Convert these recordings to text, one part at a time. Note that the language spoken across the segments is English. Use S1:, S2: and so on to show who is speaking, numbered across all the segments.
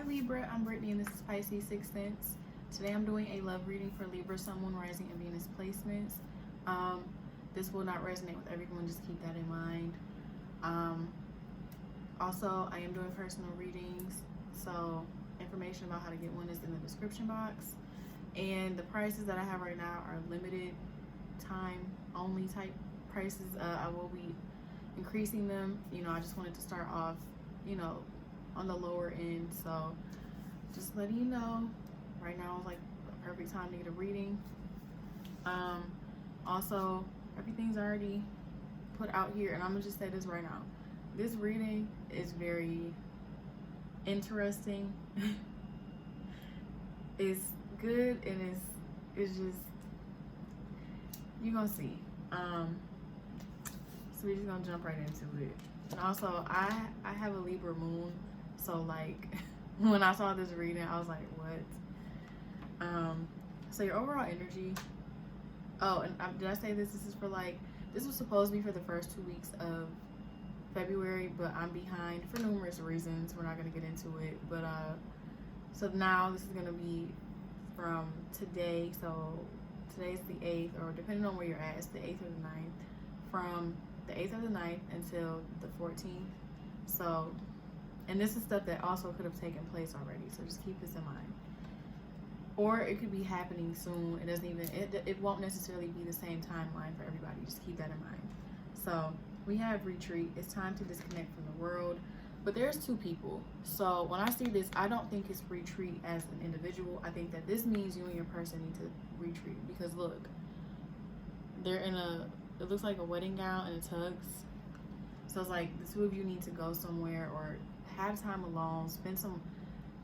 S1: Libra, I'm Brittany and this is Pisces 6 Sense. Today I'm doing a love reading for Libra, Sun, Moon, Rising, and Venus placements. This will not resonate with everyone, just keep that in mind. Also, I am doing personal readings, so information about how to get one is in the description box. And the prices that I have right now are limited time only type prices. I will be increasing them. I just wanted to start off, on the lower end, so just letting you know right now is like a perfect time to get a reading. Also, everything's already put out here, and I'm gonna just say this right now, this reading is very interesting. It's good, and it's just, you're gonna see. So we're just gonna jump right into it. And also, I have a Libra moon, so like when I saw this reading, I was like, what? So your overall energy. Oh, and did I say this? This is for this was supposed to be for the first 2 weeks of February, but I'm behind for numerous reasons. We're not gonna get into it, but so now this is gonna be from today. So today's the 8th, or depending on where you're at, it's the 8th or the 9th. From the 8th or the 9th until the 14th. So, and this is stuff that also could have taken place already, so just keep this in mind. Or it could be happening soon. It doesn't even, it won't necessarily be the same timeline for everybody. Just keep that in mind. So we have retreat. It's time to disconnect from the world. But there's two people. So when I see this, I don't think it's retreat as an individual. I think that this means you and your person need to retreat, because look, they're in it looks like a wedding gown and a tux. So it's like the two of you need to go somewhere or have time alone, spend some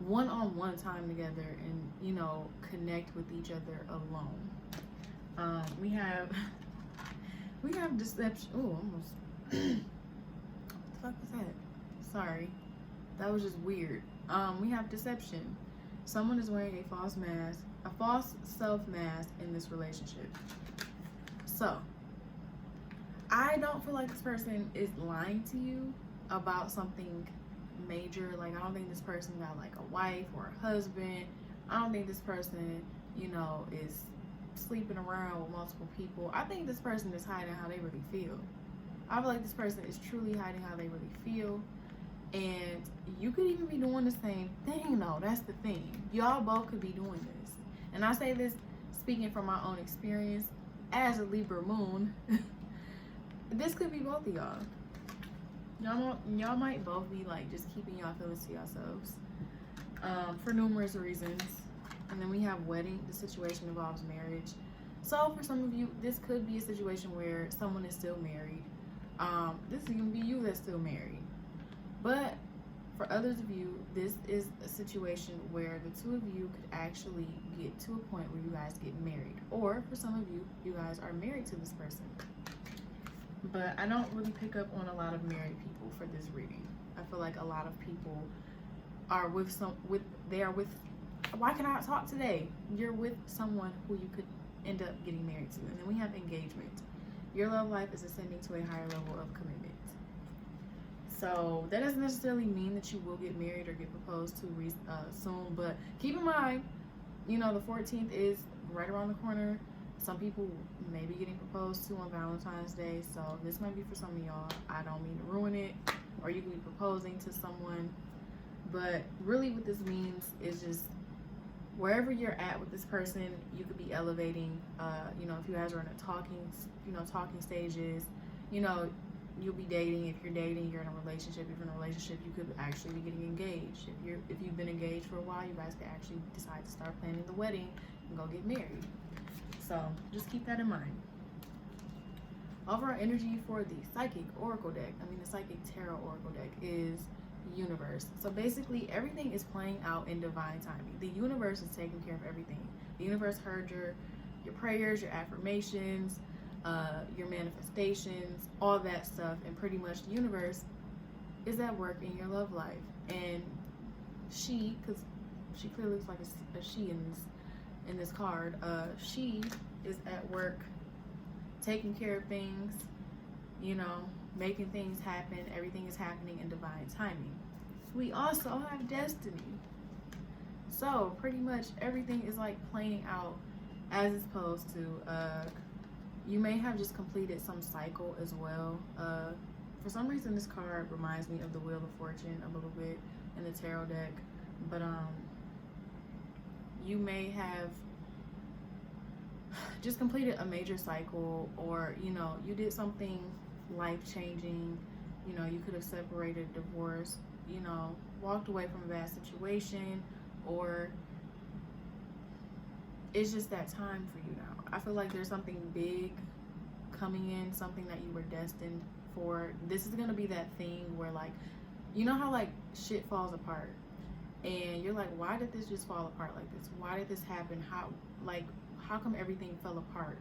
S1: one-on-one time together, and connect with each other alone. We have deception. Oh, almost. What the fuck was that? Sorry, that was just weird. We have deception. Someone is wearing a false mask, a false self mask in this relationship. So I don't feel like this person is lying to you about something major. Like, I don't think this person got like a wife or a husband. I don't think this person, is sleeping around with multiple people. I think this person is hiding how they really feel. I feel like this person is truly hiding how they really feel. And you could even be doing the same thing, though. That's the thing. Y'all both could be doing this. And I say this speaking from my own experience as a Libra moon. This could be both of y'all. Y'all might both be like just keeping y'all feelings to yourselves for numerous reasons. And then we have wedding. The situation involves marriage. So for some of you, this could be a situation where someone is still married. This is gonna be you that's still married. But for others of you, this is a situation where the two of you could actually get to a point where you guys get married. Or for some of you, you guys are married to this person. But I don't really pick up on a lot of married people for this reading. I feel like a lot of people are why can I talk today? You're with someone who you could end up getting married to. And then we have engagement. Your love life is ascending to a higher level of commitment. So that doesn't necessarily mean that you will get married or get proposed to soon. But keep in mind, the 14th is right around the corner. Some people may be getting proposed to on Valentine's Day, so this might be for some of y'all. I don't mean to ruin it, or you could be proposing to someone, but really what this means is just wherever you're at with this person, you could be elevating. If you guys are in a talking stages, you'll be dating. If you're dating, you're in a relationship. If you're in a relationship, you could actually be getting engaged. If you've been engaged for a while, you guys could actually decide to start planning the wedding and go get married. So just keep that in mind. Overall energy for the Psychic Oracle deck, the Psychic Tarot Oracle deck, is universe. So basically everything is playing out in divine timing. The universe is taking care of everything. The universe heard your prayers, your affirmations, your manifestations, all that stuff, and pretty much the universe is at work in your love life. And she, because she clearly looks like a she in this card, she is at work taking care of things, making things happen. Everything is happening in divine timing. We also have destiny. So pretty much everything is like playing out as it's supposed to. You may have just completed some cycle as well. For some reason, this card reminds me of the Wheel of Fortune a little bit in the tarot deck. But you may have just completed a major cycle, or you know, you did something life-changing. You know, you could have separated, divorced, you know, walked away from a bad situation, or it's just that time for you now. I feel like there's something big coming in, something that you were destined for. This is gonna be that thing where, like, you know how like shit falls apart and you're like, why did this just fall apart like this? Why did this happen? How come everything fell apart?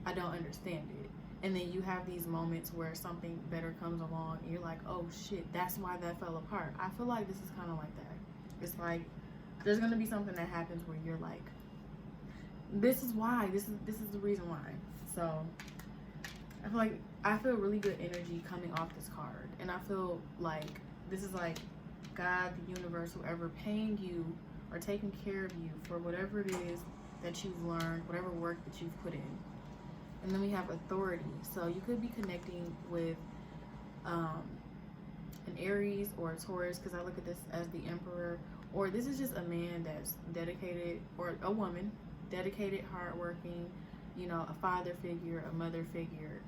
S1: I don't understand it. And then you have these moments where something better comes along and you're like, oh shit, that's why that fell apart. I feel like this is kind of like that. It's like there's gonna be something that happens where you're like, this is why, this is the reason why. So I feel really good energy coming off this card, and I feel like this is like God, the universe, whoever paying you or taking care of you for whatever it is that you've learned, whatever work that you've put in. And then we have authority. So you could be connecting with an Aries or a Taurus, because I look at this as the Emperor, or this is just a man that's dedicated, or a woman, dedicated, hardworking, you know, a father figure, a mother figure,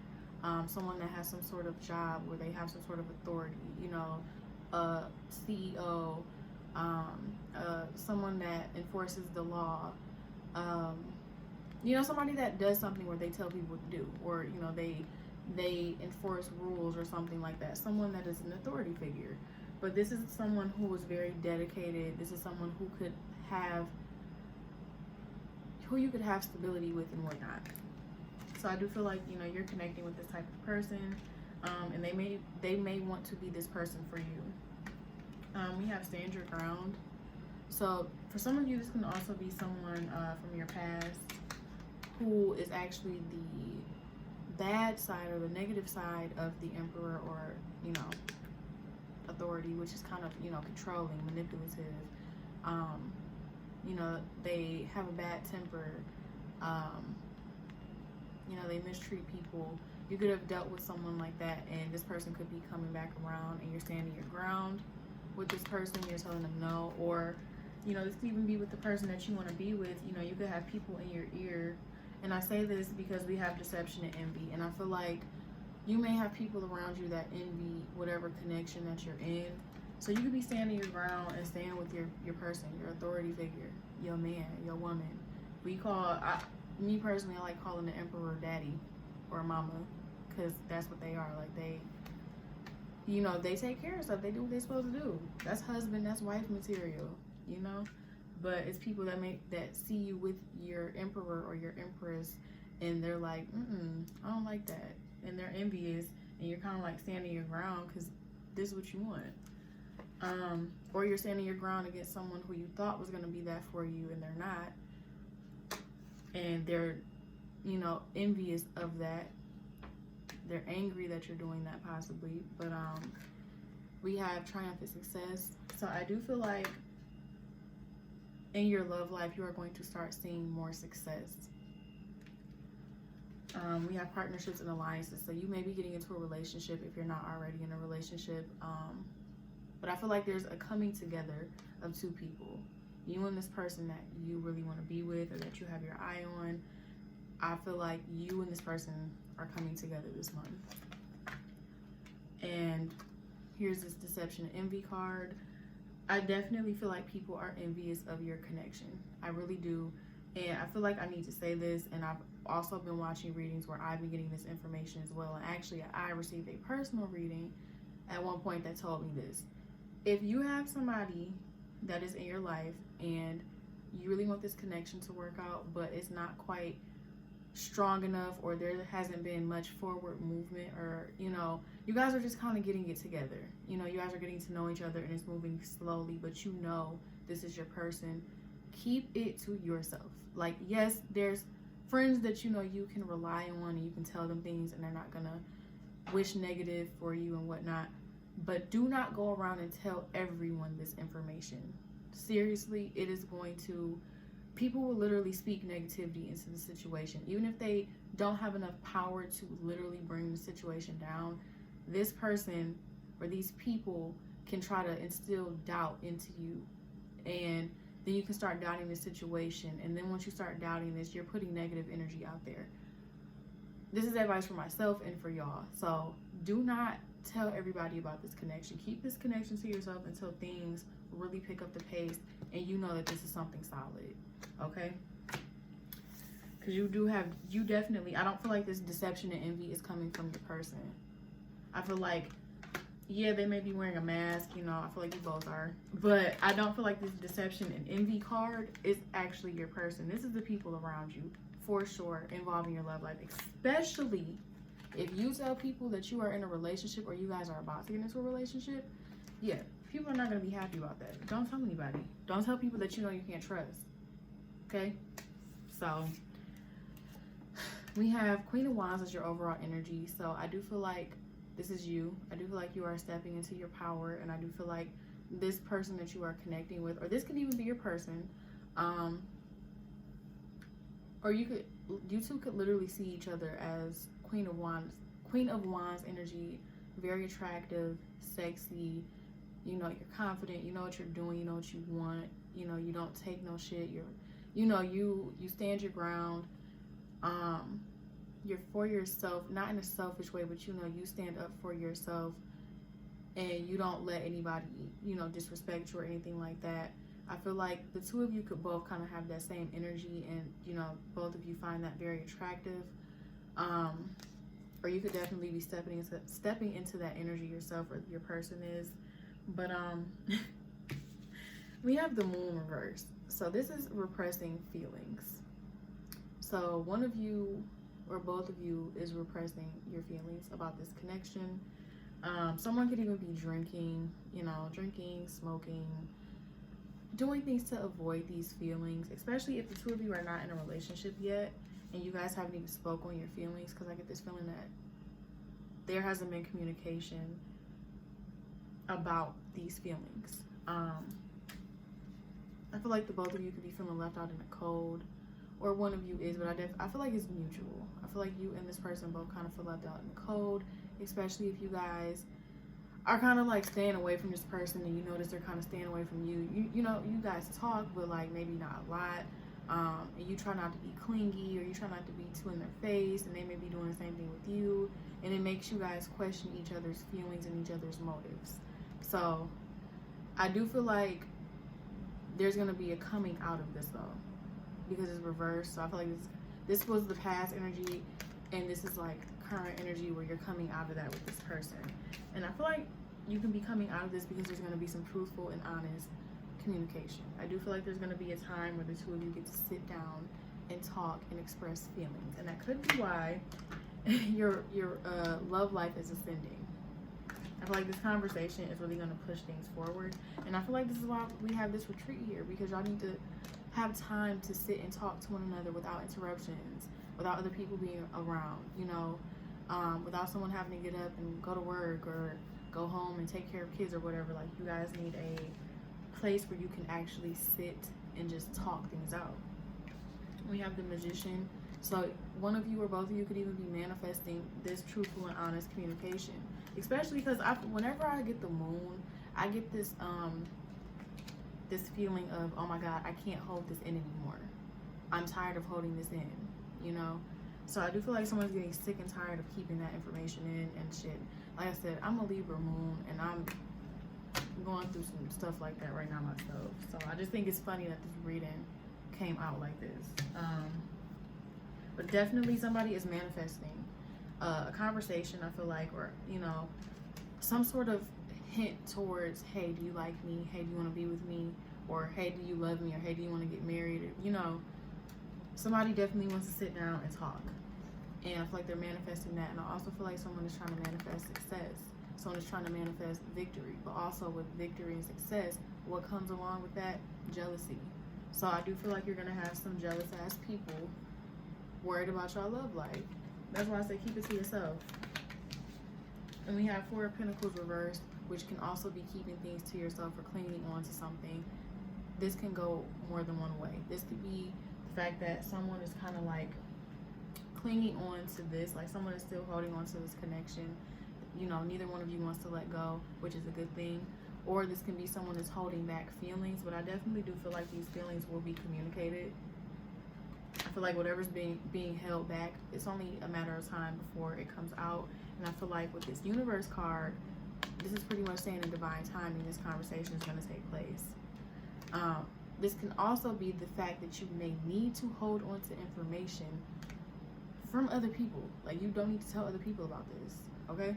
S1: someone that has some sort of job where they have some sort of authority, you know, a CEO, someone that enforces the law, you know, somebody that does something where they tell people what to do, or, you know, they enforce rules or something like that. Someone that is an authority figure. But this is someone who is very dedicated. This is someone who you could have stability with and whatnot. So I do feel like, you know, you're connecting with this type of person, and they may want to be this person for you. We have stand your ground. So for some of you, this can also be someone from your past who is actually the bad side or the negative side of the Emperor, or, you know, authority, which is kind of, you know, controlling, manipulative. You know, they have a bad temper. You know, they mistreat people. You could have dealt with someone like that, and this person could be coming back around, and you're standing your ground with this person. You're telling them no, or, you know, this could even be with the person that you want to be with. You know, you could have people in your ear, and I say this because we have deception and envy, and I feel like you may have people around you that envy whatever connection that you're in. So you could be standing your ground and staying with your person, your authority figure, your man, your woman. Me personally, I like calling the Emperor daddy or mama, because that's what they are. Like, they, you know, they take care of stuff. They do what they're supposed to do. That's husband, that's wife material, you know? But it's people that see you with your Emperor or your Empress, and they're like, I don't like that. And they're envious, and you're kind of like standing your ground because this is what you want. Or you're standing your ground against someone who you thought was going to be that for you, and they're not. And they're, you know, envious of that. They're angry that you're doing that, possibly. But we have triumphant success. So I do feel like in your love life, you are going to start seeing more success. We have partnerships and alliances. So you may be getting into a relationship if you're not already in a relationship. But I feel like there's a coming together of two people. You and this person that you really want to be with, or that you have your eye on. I feel like you and this person are coming together this month. And here's this deception and envy card. I definitely feel like people are envious of your connection. I really do. And I feel like I need to say this, and I've also been watching readings where I've been getting this information as well. And actually, I received a personal reading at one point that told me this. If you have somebody that is in your life and you really want this connection to work out, but it's not quite strong enough, or there hasn't been much forward movement, or, you know, you guys are just kind of getting it together. You know, you guys are getting to know each other and it's moving slowly, but you know this is your person. Keep it to yourself. Like, yes, there's friends that you know you can rely on and you can tell them things and they're not gonna wish negative for you and whatnot, but do not go around and tell everyone this information. seriously, it is going to, people will literally speak negativity into the situation. Even if they don't have enough power to literally bring the situation down, this person or these people can try to instill doubt into you. And then you can start doubting the situation. And then once you start doubting this, you're putting negative energy out there. This is advice for myself and for y'all. So do not tell everybody about this connection. Keep this connection to yourself until things really pick up the pace and you know that this is something solid. Okay? Because you definitely, I don't feel like this deception and envy is coming from your person. I feel like, yeah, they may be wearing a mask, you know, I feel like you both are. But I don't feel like this deception and envy card is actually your person. This is the people around you, for sure, involving your love life. Especially if you tell people that you are in a relationship or you guys are about to get into a relationship, yeah, people are not going to be happy about that. Don't tell anybody. Don't tell people that you know you can't trust. Okay? So, we have Queen of Wands as your overall energy. So, I do feel like this is you. I do feel like you are stepping into your power, and I do feel like this person that you are connecting with, or this could even be your person, or you two could literally see each other as Queen of Wands energy, very attractive, sexy. You know, you're confident. You know what you're doing. You know what you want. You know, you don't take no shit. You stand your ground. You're for yourself, not in a selfish way, but you know, you stand up for yourself and you don't let anybody, you know, disrespect you or anything like that. I feel like the two of you could both kind of have that same energy, and you know, both of you find that very attractive. Or you could definitely be stepping into that energy yourself, or your person is. But we have the moon reversed. So this is repressing feelings. So one of you or both of you is repressing your feelings about this connection. Someone could even be drinking, smoking, doing things to avoid these feelings, especially if the two of you are not in a relationship yet and you guys haven't even spoken on your feelings, because I get this feeling that there hasn't been communication about these feelings. I feel like the both of you could be feeling left out in the cold, or one of you is, but I feel like it's mutual. I feel like you and this person both kind of feel left out in the cold, especially if you guys are kind of like staying away from this person and you notice they're kind of staying away from you. You know, you guys talk, but like maybe not a lot. And you try not to be clingy, or you try not to be too in their face, and they may be doing the same thing with you, and it makes you guys question each other's feelings and each other's motives. So I do feel like there's going to be a coming out of this though, because it's reversed. So I feel like this was the past energy, and this is like current energy where you're coming out of that with this person. And I feel like you can be coming out of this because there's going to be some truthful and honest communication. I do feel like there's going to be a time where the two of you get to sit down and talk and express feelings, and that could be why your love life is ascending. I feel like this conversation is really going to push things forward, and I feel like this is why we have this retreat here, because y'all need to have time to sit and talk to one another without interruptions, without other people being around, without someone having to get up and go to work or go home and take care of kids or whatever. Like, you guys need a place where you can actually sit and just talk things out. We have the Magician. So one of you or both of you could even be manifesting this truthful and honest communication, especially because whenever I get the moon, I get this this feeling of, oh my God, I can't hold this in anymore. I'm tired of holding this in, So I do feel like someone's getting sick and tired of keeping that information in and shit. Like I said, I'm a Libra moon, and I'm going through some stuff like that right now myself. So I just think it's funny that this reading came out like this. But definitely somebody is manifesting a conversation, I feel like, or, some sort of hint towards, hey, do you like me? Hey, do you want to be with me? Or, hey, do you love me? Or, hey, do you want to get married? Somebody definitely wants to sit down and talk. And I feel like they're manifesting that. And I also feel like someone is trying to manifest success. Someone is trying to manifest victory. But also with victory and success, what comes along with that? Jealousy. So I do feel like you're going to have some jealous ass people worried about your love life. That's why I say keep it to yourself. And we have Four of Pentacles reversed, which can also be keeping things to yourself or clinging on to something. this can go more than one way. This could be the fact that someone is kind of like clinging on to this, like someone is still holding on to this connection. You know, neither one of you wants to let go, which is a good thing. Or this can be someone that's holding back feelings, but I definitely do feel like these feelings will be communicated. I feel like whatever's being held back, it's only a matter of time before it comes out. And I feel like with this universe card, this is pretty much saying in divine timing, this conversation is going to take place. This can also be the fact that you may need to hold on to information from other people. Like, you don't need to tell other people about this, okay?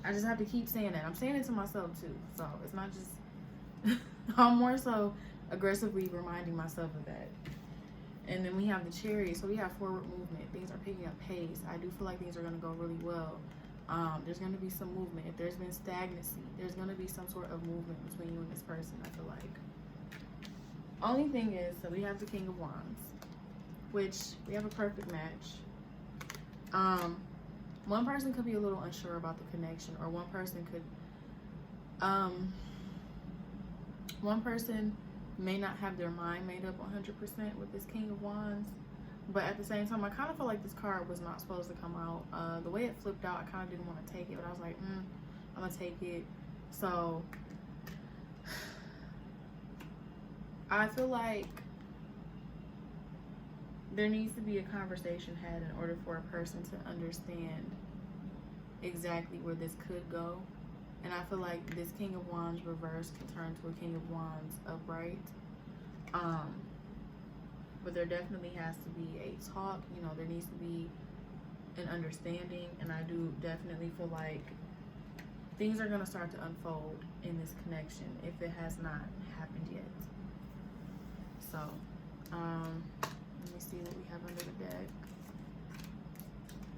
S1: I just have to keep saying that. I'm saying it to myself too, so it's not just I'm more so aggressively reminding myself of that. And then we have the Chariot, so we have forward movement. Things are picking up pace. I do feel like things are going to go really well. There's going to be some movement. If there's been stagnancy, there's going to be some sort of movement between you and this person, I feel like. Only thing is, so we have the King of Wands, which we have a perfect match. One person could be a little unsure about the connection, or one person may not have their mind made up 100% with this King of Wands. But at the same time, I kind of feel like this card was not supposed to come out. The way it flipped out, I kind of didn't want to take it, but I was like, I'm gonna take it. So I feel like there needs to be a conversation had in order for a person to understand exactly where this could go. And I feel like this King of Wands reversed can turn to a King of Wands upright. But there definitely has to be a talk. You know, there needs to be an understanding. And I do definitely feel like things are going to start to unfold in this connection if it has not happened yet. So, let me see what we have under the deck.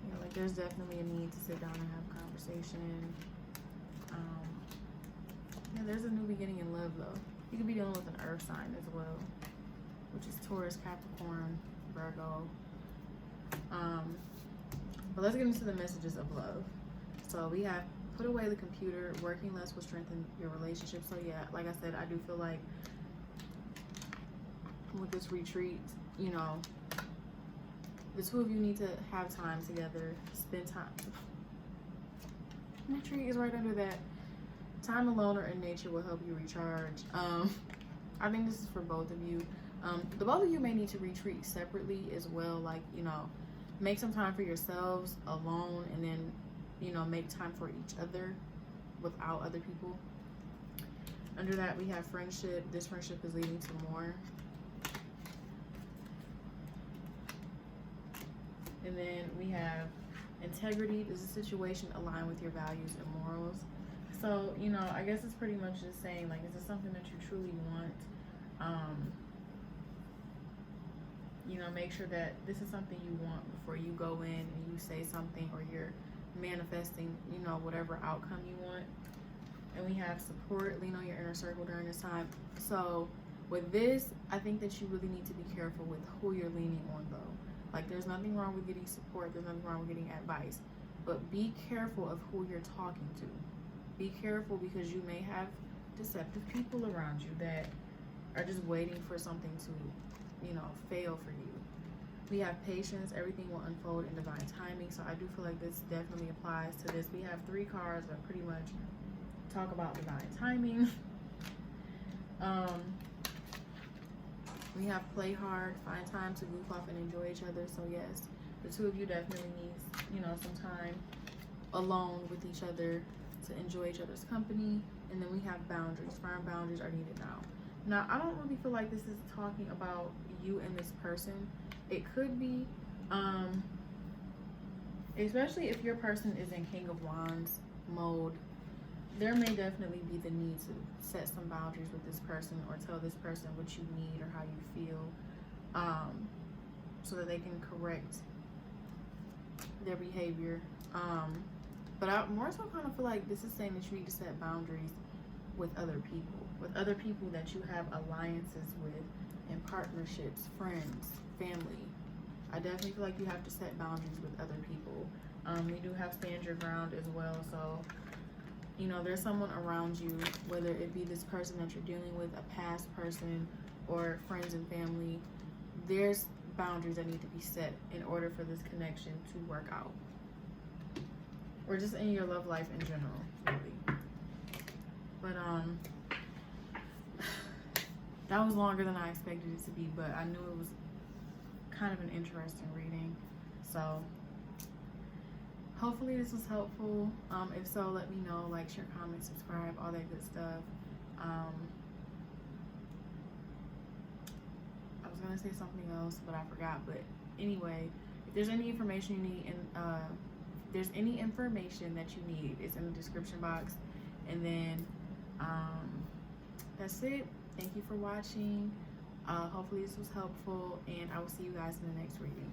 S1: You know, like there's definitely a need to sit down and have a conversation. Yeah, there's a new beginning in love though. You could be dealing with an earth sign as well, which is Taurus, Capricorn, Virgo. But let's get into the messages of love. So we have put away the computer, working less will strengthen your relationship. So yeah, like I said, I do feel like with this retreat, you know, the two of you need to have time together, spend time. Retreat is right under that. Time alone or in nature will help you recharge. I think this is for both of you. The both of you may need to retreat separately as well. Like, you know, make some time for yourselves alone, and then, you know, make time for each other without other people. Under that, we have friendship. This friendship is leading to more. And then we have integrity. This is a situation aligned with your values and morals. So, you know, I guess it's pretty much just saying, like, is this something that you truly want? You know, make sure that this is something you want before you go in and you say something, or you're manifesting, you know, whatever outcome you want. And we have support. Lean on your inner circle during this time. So with this, I think that you really need to be careful with who you're leaning on, though. Like, there's nothing wrong with getting support. There's nothing wrong with getting advice. But be careful of who you're talking to. Be careful, because you may have deceptive people around you that are just waiting for something to, you know, fail for you. We have patience. Everything will unfold in divine timing. So I do feel like this definitely applies to this. We have 3 cards that pretty much talk about divine timing. We have play hard, find time to goof off and enjoy each other. So yes, the two of you definitely need, you know, some time alone with each other to enjoy each other's company. And then we have boundaries. Firm boundaries are needed now. Now, I don't really feel like this is talking about you and this person. It could be, especially if your person is in King of Wands mode, there may definitely be the need to set some boundaries with this person, or tell this person what you need or how you feel, so that they can correct their behavior. But I more so kind of feel like this is saying that you need to set boundaries with other people that you have alliances with, in partnerships, friends, family. I definitely feel like you have to set boundaries with other people. We do have stand your ground as well, so You know, there's someone around you, whether it be this person that you're dealing with, a past person, or friends and family. There's boundaries that need to be set in order for this connection to work out. Or just in your love life in general, really. But that was longer than I expected it to be, but I knew it was kind of an interesting reading. So hopefully this was helpful. If so, let me know. Like, share, comment, subscribe, all that good stuff. I was gonna say something else, but I forgot. But anyway, if there's any information you need, and if there's any information that you need, it's in the description box. And then that's it. Thank you for watching. Hopefully this was helpful, and I will see you guys in the next reading.